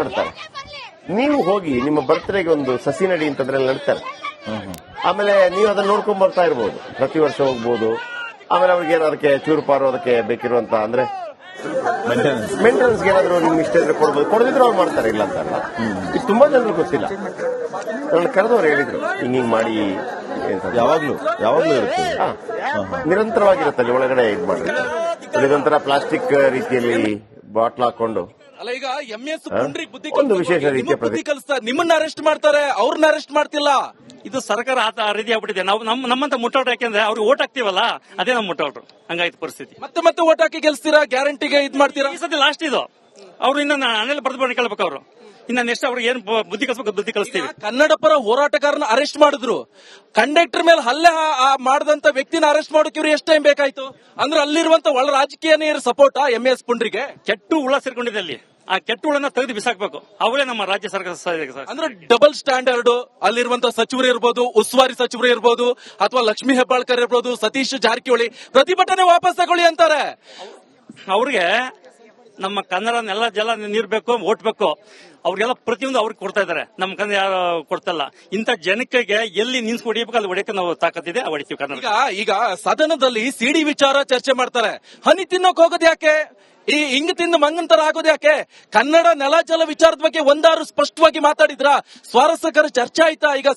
ಪಡ್ತಾರೆ. ನೀವು ಹೋಗಿ ನಿಮ್ಮ ಬರ್ತ್ಡೇಗೆ ಒಂದು ಸಸಿ ನಡಿ ಅಂತಂದ್ರೆ ನಡ್ತಾರೆ. ಆಮೇಲೆ ನೀವು ಅದನ್ನ ನೋಡ್ಕೊಂಡ್ ಬರ್ತಾ ಇರ್ಬೋದು, ಪ್ರತಿ ವರ್ಷ ಹೋಗ್ಬೋದು. ಆಮೇಲೆ ಅವ್ರಿಗೆ ಅದಕ್ಕೆ ಚೂರುಪಾರು ಅದಕ್ಕೆ ಬೇಕಿರುವಂತ ಅಂದ್ರೆ ಮೇಂಟೆನೆನ್ಸ್ ಏನಾದ್ರು ನಿಮ್ಗೆ ಇಷ್ಟ ಇದ್ರೆ ಕೊಡ್ಬೋದು, ಕೊಡದಿದ್ರು ಅವ್ರು ಮಾಡ್ತಾರೆ, ಇಲ್ಲ ಅಂತಲ್ಲ. ಇದು ತುಂಬಾ ಜನರು ಗೊತ್ತಿಲ್ಲ. ನನ್ನ ಕರೆದವ್ರು ಹೇಳಿದ್ರು ಹಿಂಗ್ ಮಾಡಿ ಯಾವಾಗ್ಲೂ ಇರುತ್ತೆ, ನಿರಂತರವಾಗಿರುತ್ತೆ ಅಲ್ಲಿ ಒಳಗಡೆ ಇದು ಮಾಡಿ. ಇದೊಂಥರ ಪ್ಲಾಸ್ಟಿಕ್ ರೀತಿಯಲ್ಲಿ ಬಾಟ್ಲ್ ಹಾಕೊಂಡು ಅಲ್ಲ. ಈಗ MS ಒಂದು ವಿಶೇಷ ರೀತಿಯ ಬುದ್ಧಿ ಕಲಿಸ್ತಾರೆ, ನಿಮ್ಮನ್ನ ಅರೆಸ್ಟ್ ಮಾಡ್ತಾರೆ, ಅವ್ರನ್ನ ಅರೆಸ್ಟ್ ಮಾಡ್ತಿಲ್ಲ. ಇದು ಸರ್ಕಾರ ಆ ರೀತಿ ಆಗ್ಬಿಟ್ಟಿದೆ. ನಾವು ನಮ್ಮಂತ ಮುಟ್ಟೋಟ್ರು, ಯಾಕೆಂದ್ರೆ ಅವ್ರಿಗೆ ಓಟ್ ಹಾಕ್ತಿವಲ್ಲ, ಅದೇ ನಮ್ಮ ಮುಟ್ಟೋಟ್ರು. ಹಂಗಾಯ್ತು ಪರಿಸ್ಥಿತಿ. ಮತ್ತೆ ಓಟ್ ಹಾಕಿ ಗೆಲ್ಸ್ತೀರಾ, ಗ್ಯಾರಂಟಿಗೆ ಇದ್ ಮಾಡ್ತೀರಾ. ಈ ಸತಿ ಲಾಸ್ಟ್ ಇದು. ಅವ್ರು ಇನ್ನ ಅನೆಲ್ಲ ಬರೆದು ಕೇಳ್ಬೇಕು. ಅವರು ಇನ್ನ ನೆಕ್ಸ್ಟ್ ಅವ್ರಿಗೆ ಏನ್ ಬುದ್ಧಿ ಕಲಿಸ್ಬೇಕು ಬುದ್ಧಿ ಕಲಿಸ್ತೀವಿ. ಕನ್ನಡ ಪರ ಹೋರಾಟಗಾರನ ಅರೆಸ್ಟ್ ಮಾಡಿದ್ರು, ಕಂಡಕ್ಟರ್ ಮೇಲೆ ಹಲ್ಲೆ ಮಾಡದಂತ ವ್ಯಕ್ತಿನ ಅರೆಸ್ಟ್ ಮಾಡೋಕೆ ಇವ್ರು ಎಷ್ಟು ಟೈಮ್ ಬೇಕಾಯ್ತು? ಅಂದ್ರೆ ಅಲ್ಲಿರುವಂತ ಒಳ ರಾಜಕೀಯ ಸಪೋರ್ಟ್ MS ಪುಂಡ್ರಿಗೆ. ಕೆಟ್ಟು ಹುಳ ಸೇರ್ಕೊಂಡಿದೆ ಅಲ್ಲಿ. ಆ ಕೆಟ್ಟ ಹುಳನ್ನ ತೆಗೆದು ಬಿಸಾಕ್ಬೇಕು. ಅವರೇ ನಮ್ಮ ರಾಜ್ಯ ಸರ್ಕಾರ. ಅಂದ್ರೆ ಡಬಲ್ ಸ್ಟ್ಯಾಂಡರ್ಡ್ ಅಲ್ಲಿರುವಂತ ಸಚಿವರು ಇರ್ಬೋದು, ಉಸ್ತುವಾರಿ ಸಚಿವರು ಇರ್ಬೋದು, ಅಥವಾ ಲಕ್ಷ್ಮೀ ಹೆಬ್ಬಾಳ್ಕರ್ ಇರ್ಬೋದು, ಸತೀಶ್ ಜಾರಕಿಹೊಳಿ ಪ್ರತಿಭಟನೆ ವಾಪಸ್ ತಗೊಳ್ಳಿ ಅಂತಾರೆ. ಅವ್ರಿಗೆ ನಮ್ಮ ಕನ್ನಡ ನೆಲ ಜಲ ನೀರ್ ಬೇಕು, ಓಟ್ ಬೇಕು. ಅವ್ರಿಗೆಲ್ಲ ಪ್ರತಿಯೊಂದು ಅವ್ರಿಗೆ ಕೊಡ್ತಾ ಇದಾರೆ, ನಮ್ಮ ಕನ್ನಡ ಯಾರು ಕೊಡ್ತಲ್ಲ. ಇಂಥ ಜನಕ್ಕೆ ಎಲ್ಲಿ ನಿನ್ಸ್ ಹೊಡಿಬೇಕು ಅಲ್ಲಿ ಹೊಡಿಯಕ್ಕೆ ನಾವು ತಾಕತ್ತಿದೆ, ಹೊಡಿತೀವಿ ಕನ್ನಡ. ಈಗ ಸದನದಲ್ಲಿ ಸಿಡಿ ವಿಚಾರ ಚರ್ಚೆ ಮಾಡ್ತಾರೆ. ಹನಿ ತಿನ್ನೋಕ್ ಹೋಗೋದು ಯಾಕೆ? ಈ ಹಿಂಗ್ ತಿಂದು ಮಂಗಂತರ ಆಗೋದು ಯಾಕೆ? ಕನ್ನಡ ನೆಲ ಜಲ ವಿಚಾರದ ಬಗ್ಗೆ ಒಂದಾರು ಸ್ಪಷ್ಟವಾಗಿ ಮಾತಾಡಿದ್ರ? ಸ್ವಾರಸ್ಯಕರ ಚರ್ಚೆ ಆಯ್ತಾ? ಈಗ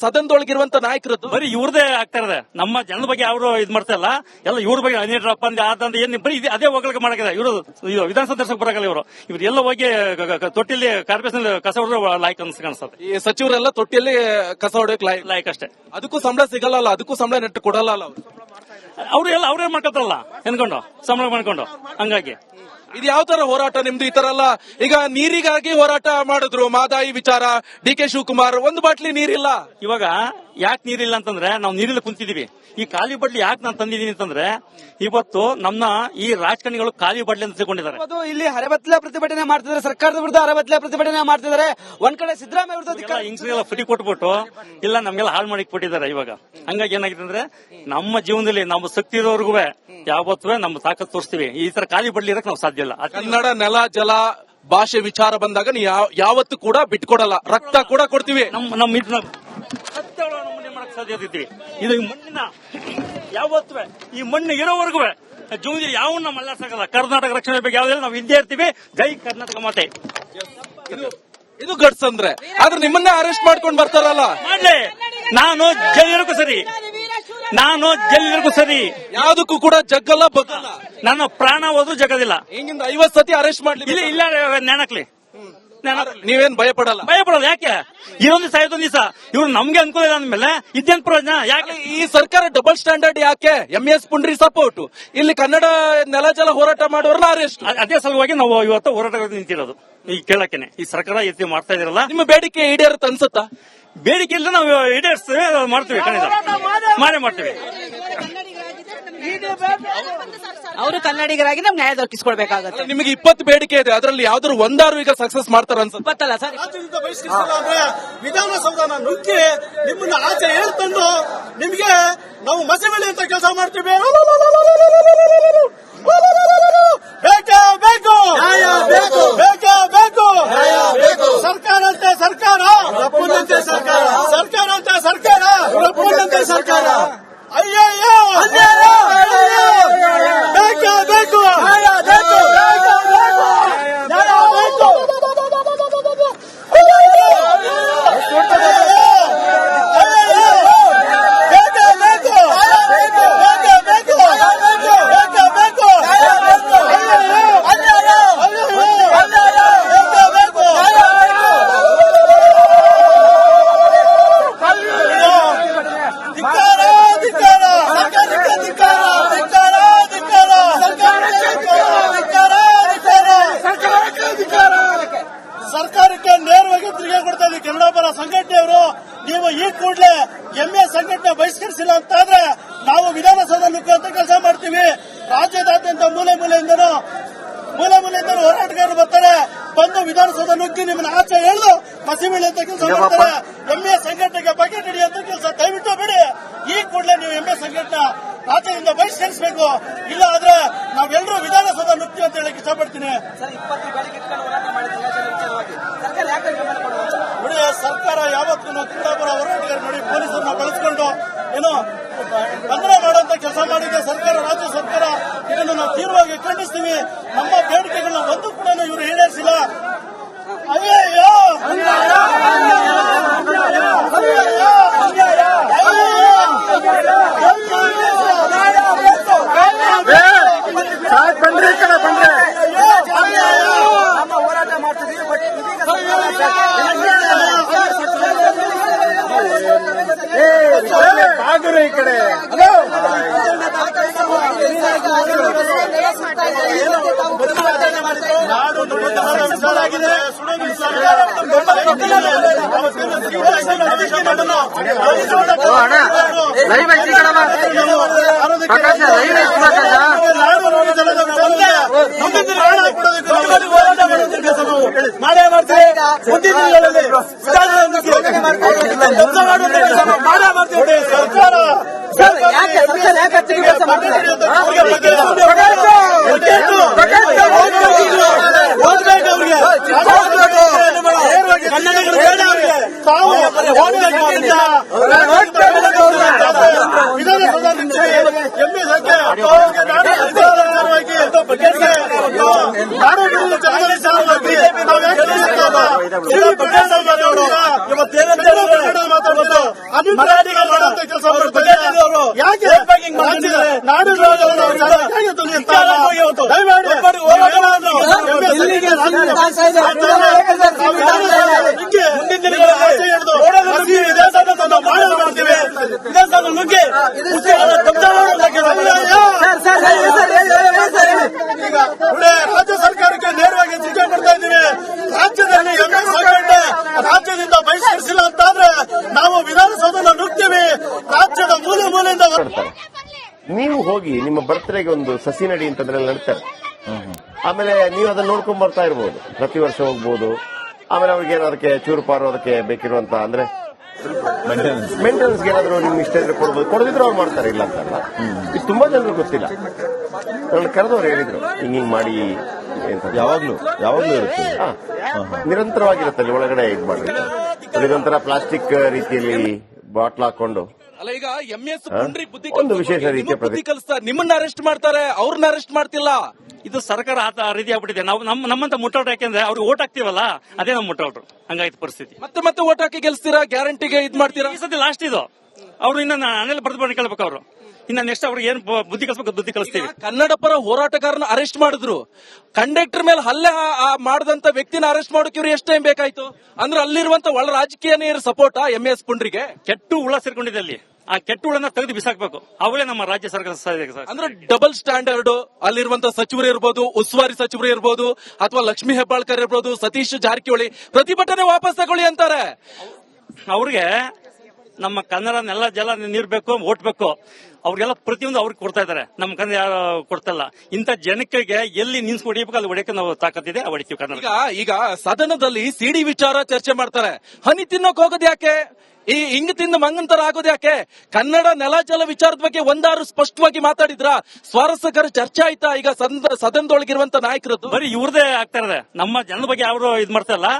ಸದನದೊಳಗಿರುವಂತ ನಾಯಕರದ್ದು ಬರೀ ಇವ್ರದೇ ಆಗ್ತಾ ಇದೆ. ನಮ್ಮ ಜನದ ಬಗ್ಗೆ ಅವರು ಇದ್ ಮಾಡ್ತಾ ಇಲ್ಲ. ಎಲ್ಲ ಇವ್ರ ಬಗ್ಗೆ ಅನಿಡ್ರಪ್ಪ ಆದಂತ ಏನ್ ಬರೀ ಅದೇ ಹೋಗ್ಲಿಕ್ಕೆ ಮಾಡಕಿದೆ. ಇವರು ವಿಧಾನಸಭೆ ದರ್ಶಕ ಬರಕಲ್ಲ. ಇವ್ರು ಎಲ್ಲ ಹೋಗಿ ತೊಟ್ಟಿಲಿ ಕಾರ್ಪೊರೇಷನ್ ಕಸ ಹೊಡೆದ್ರೆ ಲಾಯ್ಕ್ ಅನ್ಸುತ್ತೆ. ಈ ಸಚಿವರೆಲ್ಲ ತೊಟ್ಟಿಯಲ್ಲಿ ಕಸ ಹೊಡೆಯಕ್ ಲಾಯ್ಕ್ ಅಷ್ಟೇ. ಅದಕ್ಕೂ ಸಂಬಳ ಸಿಗಲ್ಲ, ಅದಕ್ಕೂ ಸಂಬಳ ನೆಟ್ಟು ಕೊಡಲ್ಲ ಅಲ್ಲ ಅವ್ರೆಲ್ಲ ಅವ್ರೇ ಮಾಡ್ಕೊತಾರಲ್ಲ ಎನ್ಕೊಂಡು ಸಂಬಳ ಮಾಡ್ಕೊಂಡು. ಹಂಗಾಗಿ ಇದು ಯಾವ ತರ ಹೋರಾಟ ನಿಮ್ದು? ಈ ತರ ಅಲ್ಲ. ಈಗ ನೀರಿಗಾಗಿ ಹೋರಾಟ ಮಾಡಿದ್ರು, ಮಾದಾಯಿ ವಿಚಾರ, DK ಶಿವಕುಮಾರ್, ಒಂದು ಬಾಟ್ಲಿ ನೀರಿಲ್ಲ. ಇವಾಗ ಯಾಕೆ ನೀರಿಲ್ಲ ಅಂತಂದ್ರೆ ನಾವು ನೀರಿಲ್ಲ ಕುಂತಿದೀವಿ. ಈ ಖಾಲಿ ಬಡ್ಲಿ ಯಾಕೆ ನಾನು ತಂದಿದ್ದೀನಿ ಅಂತಂದ್ರೆ, ಇವತ್ತು ನಮ್ಮ ಈ ರಾಜಕಾರಣಿಗಳು ಖಾಲಿ ಬಡ್ಲಿ ಅಂತ ತಿಳ್ಕೊಂಡಿದ್ದಾರೆ. ಇಲ್ಲಿ ಅರೆಬತ್ಲೆ ಪ್ರತಿಭಟನೆ ಮಾಡ್ತಿದ್ದಾರೆ, ಸರ್ಕಾರದ ವಿರುದ್ಧ ಅರೆಬತ್ಲೆ ಪ್ರತಿಭಟನೆ ಮಾಡ್ತಿದ್ದಾರೆ. ಒಂದ್ ಕಡೆ ಸಿದ್ದರಾಮಯ್ಯ ವಿರುದ್ಧ ಹಿಂಗ್ಸರಿಗೆಲ್ಲ ಫ್ರೀ ಕೊಟ್ಬಿಟ್ಟು ಇಲ್ಲ ನಮ್ಗೆಲ್ಲ ಹಾಳು ಮಾಡಿ ಕೊಟ್ಟಿದ್ದಾರೆ. ಇವಾಗ ಹಂಗಾಗಿ ಏನಾಗಿದೆ ಅಂದ್ರೆ, ನಮ್ಮ ಜೀವನದಲ್ಲಿ ನಮ್ಮ ಶಕ್ತಿ ಇರೋರ್ಗು ಯಾವತ್ತೂ ನಮ್ಮ ತಾಕತ್ ತೋರಿಸ್ತೀವಿ. ಈ ತರ ಖಾಲಿ ಬಡ್ಲಿ ಇರಕ್ ನಾವು ಸಾಧ್ಯ ಇಲ್ಲ. ಕನ್ನಡ ನೆಲ ಜಲ ಭಾಷೆ ವಿಚಾರ ಬಂದಾಗ ನೀವು ಯಾವತ್ತು ಕೂಡ ಬಿಟ್ಕೊಡಲ್ಲ, ರಕ್ತ ಕೂಡ ಕೊಡ್ತೀವಿ. ನಮ್ಮ ಮಾಡಕ್ ಸಾಧ್ಯತೆ ಇದ್ದೀವಿ. ಇದು ಮಣ್ಣಿನ ಯಾವತ್ತೂ ಈ ಮಣ್ಣು ಇರೋವರೆಗೂ ಜೀವನದಲ್ಲಿ ಯಾವನ್ನ ಮಲ್ಲಾಡ್ಸಕ್ಕಲ್ಲ. ಕರ್ನಾಟಕ ರಕ್ಷಣೆ ಬಗ್ಗೆ ಯಾವ್ದು ನಾವು ಇದ್ದೇ ಇರ್ತೀವಿ. ಜೈ ಕರ್ನಾಟಕ ಮಾತೆ. ಇದು ಗಟ್ಸ್ ಅಂದ್ರೆ. ಆದ್ರೆ ನಿಮ್ಮನ್ನೇ ಅರೆಸ್ಟ್ ಮಾಡ್ಕೊಂಡು ಬರ್ತಾರಲ್ಲ. ಮಾಡ್ಲಿ, ನಾನು ಜೈಲಿಗೂ ಸರಿ, ನಾನು ಜೈಲಿಗೂ ಸರಿ, ಯಾವ್ದಕ್ಕೂ ಕೂಡ ಜಗ್ಗಲ್ಲ ಬಗ್ಗಲ್ಲ. ನನ್ನ ಪ್ರಾಣ ಹೋದ್ರು ಜಗದಿಲ್ಲ. ಹಿಂಗಿಂದ 50 ಸತಿ ಅರೆಸ್ಟ್ ಮಾಡ್ಲಿ. ಇಲ್ಲ ನ್ಯಾನಕ್ಲಿ ನೀವೇನ್ ಭಯಪಡಲ್ಲ? ಭಯಪಡೋದು ಯಾಕೆ? ಇರೊಂದು ಸಾಯ್ದೊಂದು ದಿವಸ ಇವ್ರು ನಮ್ಗೆ ಅನುಕೂಲ ಇಲ್ಲ ಅಂದ್ಮೇಲೆ ಇದೇನ್ ಪ್ರಯೋಜನ? ಯಾಕೆ ಈ ಸರ್ಕಾರ ಡಬಲ್ ಸ್ಟ್ಯಾಂಡರ್ಡ್ ಯಾಕೆ? MS ಪುಂಡ್ರಿ ಸಪೋರ್ಟ್, ಇಲ್ಲಿ ಕನ್ನಡ ನೆಲ ಜಲ ಹೋರಾಟ ಮಾಡೋರ್ನ ಅರೆಸ್ಟ್. ಅದೇ ಸಲುವಾಗಿ ನಾವು ಇವತ್ತು ಹೋರಾಟ ನಿಂತಿರೋದು. ಈ ಕೇಳಕ್ಕೇನೆ ಈ ಸರ್ಕಾರ ಎತ್ತಿ ಮಾಡ್ತಾ ಇದಿರಲ್ಲ. ನಿಮ್ಮ ಬೇಡಿಕೆ ಈಡೇರುತ್ತೆ ಅನ್ಸುತ್ತಾ? ಬೇಡಿಕೆ ಇಲ್ಲ, ನಾವು ಈಡೇರಿಸ್ತೇವೆ, ಮಾಡ್ತೀವಿ, ಖಂಡಿತ ಮಾಡೇ ಮಾಡ್ತೀವಿ. ಅವರು ಕನ್ನಡಿಗರಾಗಿ ನಮ್ಗೆ ನ್ಯಾಯ ದೊರಕಿಸಿಕೊಡ್ಬೇಕಾಗತ್ತೆ. ನಿಮಗೆ 20 ಬೇಡಿಕೆ ಇದೆ, ಅದರಲ್ಲಿ ಯಾವ್ದಾದ್ರು ಒಂದಾರು ಈಗ ಸಕ್ಸಸ್ ಮಾಡ್ತಾರ ಅನ್ಸುತ್ತೆ? ಗೊತ್ತಲ್ಲ ಸರ್. ವಿಧಾನಸೌಧನ ನುಗ್ಗಿ ನಿಮ್ಮನ್ನ ಆಚೆ ಹೇಳ್ತಂದು ನಿಮ್ಗೆ ನಾವು ಮಸೆಮಣಿ ಅಂತ ಕೆಲಸ ಮಾಡ್ತೀವಿ. ಬೇಕೇ ಬೇಕು, ಬೇಕೇ ಬೇಕು. ಸರ್ಕಾರ ಅಂತೆ ಸರ್ಕಾರ, ಸರ್ಕಾರ ಅಂತೆ ಸರ್ಕಾರ. ಅಯ್ಯಯ್ಯೋ, ಬೇಕೇ ಬೇಕು. ಸರ್ಕಾರಕ್ಕೆ ನೇರವಾಗಿ ತಿರುಗಿ ಕೊಡ್ತಾ ಇದ್ದೀವಿ ಕನ್ನಡ ಪರ ಸಂಘಟನೆಯವರು. ನೀವು ಈ ಕೂಡಲೇ MS ಸಂಘಟನೆ ಬಹಿಷ್ಕರಿಸಿಲ್ಲ ಅಂತಾದ್ರೆ ನಾವು ವಿಧಾನಸೌಧ ನುಗ್ಗುವಂತ ಕೆಲಸ ಮಾಡ್ತೀವಿ. ರಾಜ್ಯದಾದ್ಯಂತ ಮೂಲೆ ಮೂಲೆಯಿಂದನೂ ಹೋರಾಟಗಾರರು ಬರ್ತಾರೆ. ಬಂದು ವಿಧಾನಸೌಧ ನುಗ್ಗಿ ನಿಮ್ಮನ್ನ ಆಚೆ ಎಳೆದು ಮಸಿಬೀಳಿ ಅಂತ ಕೆಲಸ ಮಾಡ್ತಾರೆ. MS ಸಂಘಟನೆಗೆ ಬಗೆಟ್ ಹಿಡಿಯುವಂತ ಕೆಲಸ ದಯವಿಟ್ಟು ಬಿಡಿ. ಈ ಕೂಡಲೇ ನೀವು MS ಸಂಘಟನೆ ರಾಜ್ಯದಿಂದ ಬಹಿಷ್ಕರಿಸಬೇಕು. ಇಲ್ಲ ಆದ್ರೆ ನಾವೆಲ್ಲರೂ ವಿಧಾನಸೌಧ ನುಗ್ಗಿ ಅಂತ ಹೇಳಕ್ ಇಷ್ಟಪಡ್ತೀನಿ. ಇವತ್ತು ನಾವು ಕುಂದಾಪುರ ಹೋರಾಟಗಾರ ನೋಡಿ ಪೊಲೀಸರನ್ನ ಬಳಸಿಕೊಂಡು ಏನೋ ಬಂಧನ ಮಾಡುವಂತ ಕೆಲಸ ಮಾಡಿದೆ ಸರ್ಕಾರ, ರಾಜ್ಯ ಸರ್ಕಾರ. ಇದನ್ನು ನಾವು ತೀವ್ರವಾಗಿ ಖಂಡಿಸ್ತೀವಿ. ನಮ್ಮ ಬೇಡಿಕೆಗಳನ್ನ ಒಂದು ಕೂಡ ಇವರು ಈಡೇರಿಸಿಲ್ಲ. ಅಯ್ಯಯ್ಯೋ ನಮ್ಮ ಹೋರಾಟ ಮಾಡ್ತಿದ್ದೀವಿ. ಬಟ್ ಈ ಕಡೆ ನಾಡು ವಿಚಾರಾಗಿದೆ. ಮಾಡೇ ಮಾಡ್ತೀವಿ. ಮುಂದಿನ ದಿನಗಳಲ್ಲಿ ಸರ್ಕಾರ ಮರಾಠಿಗಳು ಮಾಡುವಂತ ಕೆಲಸ ಯಾಕೆ ನಾಡು ರಾಜ್ಯ ಸರ್ಕಾರಕ್ಕೆ ನೇರವಾಗಿ ಎಚ್ಚರಿಕೆ ಕೊಡ್ತಾ ಇದ್ದೀವಿ. ರಾಜ್ಯದಲ್ಲಿ ರಾಜ್ಯದಿಂದ ಬಹಿಷ್ಕರಿಸಿಲ್ಲ ಅಂತಾದ್ರೆ ನಾವು ವಿಧಾನಸೌಧನ ನುಗ್ತೀವಿ. ರಾಜ್ಯದ ಮೂಲೆ ಮೂಲೆಯಿಂದ ನೀವು ಹೋಗಿ ನಿಮ್ಮ ಬರ್ತ್ಡೇಗೆ ಒಂದು ಸಸಿ ನಡಿ ಅಂತಂದ್ರೆ ನಡ್ತಾರೆ. ಆಮೇಲೆ ನೀವು ಅದನ್ನ ನೋಡ್ಕೊಂಡ್ ಬರ್ತಾ ಇರ್ಬೋದು, ಪ್ರತಿ ವರ್ಷ ಹೋಗ್ಬೋದು. ಆಮೇಲೆ ಅವ್ರಿಗೆ ಅದಕ್ಕೆ ಚೂರುಪಾರು ಅದಕ್ಕೆ ಬೇಕಿರುವಂತ ಅಂದ್ರೆ ಮೇಂಟೆನೆನ್ಸ್ ಏನಾದ್ರು ನಿಮ್ಗೆ ಇಷ್ಟ ಇದ್ರೆ ಕೊಡ್ಬೋದು, ಕೊಡದಿದ್ರು ಅವ್ರು ಮಾಡ್ತಾರೆ, ಇಲ್ಲ ಅಂತಲ್ಲ. ಇದು ತುಂಬಾ ಜನರಿಗೆ ಗೊತ್ತಿಲ್ಲ. ನನ್ನ ಕರೆದವ್ರು ಹೇಳಿದ್ರು ಹಿಂಗ್ ಮಾಡಿ ಅಂತ. ಯಾವಾಗ್ಲೂ ಇರುತ್ತೆ. ನಿರಂತರವಾಗಿರುತ್ತೆ ಅಲ್ಲಿ ಒಳಗಡೆ ಇದು ಮಾಡಿ ನಿರಂತರ ಪ್ಲಾಸ್ಟಿಕ್ ರೀತಿಯಲ್ಲಿ ಬಾಟ್ಲ್ ಹಾಕೊಂಡು. ಅಲ್ಲ, ಈಗ MS ಪುಂಡ್ರಿ ಬುದ್ಧಿ ಒಂದು ವಿಶೇಷ ರೀತಿಯ ಬುದ್ಧಿ ಕಲಿಸ್ತಾರೆ. ನಿಮ್ಮನ್ನ ಅರೆಸ್ಟ್ ಮಾಡ್ತಾರೆ, ಅವ್ರನ್ನ ಅರೆಸ್ಟ್ ಮಾಡ್ತಿಲ್ಲ. ಇದು ಸರ್ಕಾರ ಆ ರೀತಿ ಆಗ್ಬಿಟ್ಟಿದೆ. ನಾವು ನಮ್ಮಂತ ಮುಟ್ಟೌಟ್ರು, ಯಾಕೆಂದ್ರೆ ಅವ್ರಿಗೆ ಓಟ್ ಹಾಕ್ತಿವಲ್ಲ, ಅದೇ ನಮ್ಮ ಮುಟ್ಟೌಟ್ರು. ಹಂಗಾಯ್ತು ಪರಿಸ್ಥಿತಿ. ಮತ್ತೆ ಓಟ್ ಹಾಕಿ ಗೆಲ್ಸ್ತೀರಾ, ಗ್ಯಾರಂಟಿಗೆ ಇದ್ ಮಾಡ್ತೀರಾ. ಈ ಸತಿ ಲಾಸ್ಟ್ ಇದು. ಅವ್ರು ಇನ್ನ ನಾನೆಲ್ಲ ಬರ್ದು ಕೇಳ್ಬೇಕು. ಅವರು ಇನ್ನ ನೆಕ್ಸ್ಟ್ ಅವ್ರಿಗೆ ಏನ್ ಬುದ್ಧಿ ಕಲಿಸ್ಬೇಕು ಬುದ್ಧಿ ಕಲಿಸ್ತೀವಿ. ಕನ್ನಡ ಪರ ಹೋರಾಟಗಾರನ ಅರೆಸ್ಟ್ ಮಾಡಿದ್ರು, ಕಂಡಕ್ಟರ್ ಮೇಲೆ ಹಲ್ಲೆ ಮಾಡದಂತ ವ್ಯಕ್ತಿನ ಅರೆಸ್ಟ್ ಮಾಡೋಕೆ ಇವ್ರು ಎಷ್ಟು ಟೈಮ್ ಬೇಕಾಯ್ತು? ಅಂದ್ರೆ ಅಲ್ಲಿರುವಂತ ಒಳ ರಾಜಕೀಯ ಸಪೋರ್ಟ್ MS ಪುಂಡ್ರಿಗೆ. ಕೆಟ್ಟು ಹುಳ ಸೇರ್ಕೊಂಡಿದೆ ಅಲ್ಲಿ. ಆ ಕೆಟ್ಟ ಹುಳನ ತೆಗೆದು ಬಿಸಾಕ್ಬೇಕು. ಅವಳೇ ನಮ್ಮ ರಾಜ್ಯ ಸರ್ಕಾರ ಅಂದ್ರೆ ಡಬಲ್ ಸ್ಟ್ಯಾಂಡರ್ಡ್. ಅಲ್ಲಿರುವಂತ ಸಚಿವರು ಇರ್ಬೋದು, ಉಸ್ತುವಾರಿ ಸಚಿವರು ಇರ್ಬೋದು, ಅಥವಾ ಲಕ್ಷ್ಮೀ ಹೆಬ್ಬಾಳ್ಕರ್ ಇರ್ಬೋದು, ಸತೀಶ್ ಜಾರಕಿಹೊಳಿ ಪ್ರತಿಭಟನೆ ವಾಪಸ್ ತಗೊಳ್ಳಿ ಅಂತಾರೆ. ಅವ್ರಿಗೆ ನಮ್ಮ ಕನ್ನಡ ನೆಲ ಜಲ ನೀರ್ ಬೇಕು, ಓಟ್ ಬೇಕು. ಅವ್ರಿಗೆಲ್ಲ ಪ್ರತಿಯೊಂದು ಅವ್ರಿಗೆ ಕೊಡ್ತಾ ಇದಾರೆ. ನಮ್ಮ ಕನ್ನಡ ಯಾರು ಕೊಡ್ತಲ್ಲ. ಇಂಥ ಜನಕ್ಕೆ ಎಲ್ಲಿ ನಿನ್ಸ್ ಹೊಡಿಬೇಕು ಅಲ್ಲಿ ಹೊಡಿಯಕ್ಕೆ ನಾವು ತಾಕತ್ತಿದೆ, ಹೊಡಿತೀವಿ ಕನ್ನಡ. ಈಗ ಸದನದಲ್ಲಿ CD ವಿಚಾರ ಚರ್ಚೆ ಮಾಡ್ತಾರೆ. ಹನಿ ತಿನ್ನೋಕ್ ಹೋಗೋದು ಯಾಕೆ? ಈ ಹಿಂಗ್ ತಿಂದು ಮಂಗಂತರ ಆಗೋದು ಯಾಕೆ? ಕನ್ನಡ ನೆಲ ಜಲ ವಿಚಾರದ ಬಗ್ಗೆ ಒಂದಾರು ಸ್ಪಷ್ಟವಾಗಿ ಮಾತಾಡಿದ್ರ? ಸ್ವಾರಸ್ಯಕರ ಚರ್ಚೆ ಆಯ್ತಾ ಈಗ ಸದನದೊಳಗಿರುವಂತ ನಾಯಕರದ್ದು? ಬರೀ ಇವ್ರದೇ ಆಗ್ತಾ ಇದೆ. ನಮ್ಮ ಜನದ ಬಗ್ಗೆ ಅವರು ಇದ್ ಮಾಡ್ತಾ ಇಲ್ಲ.